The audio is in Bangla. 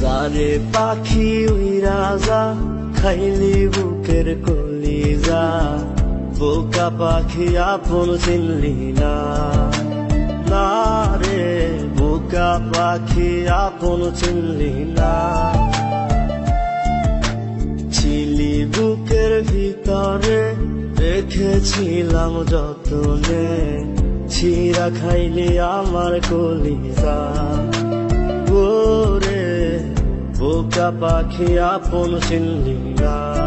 সারে পাখি উইরা যা খাইলি বুকের কলিজা বোকা পাখি আপন চিনলি না না রে বোকা পাখি আপন চিনলি না ছিলি বুকের ভিতরে রেখেছিলাম যতনে ছিঁড়া খাইলি আমার কলিজা ওরে বোকা পাখি আপন চিনলি না।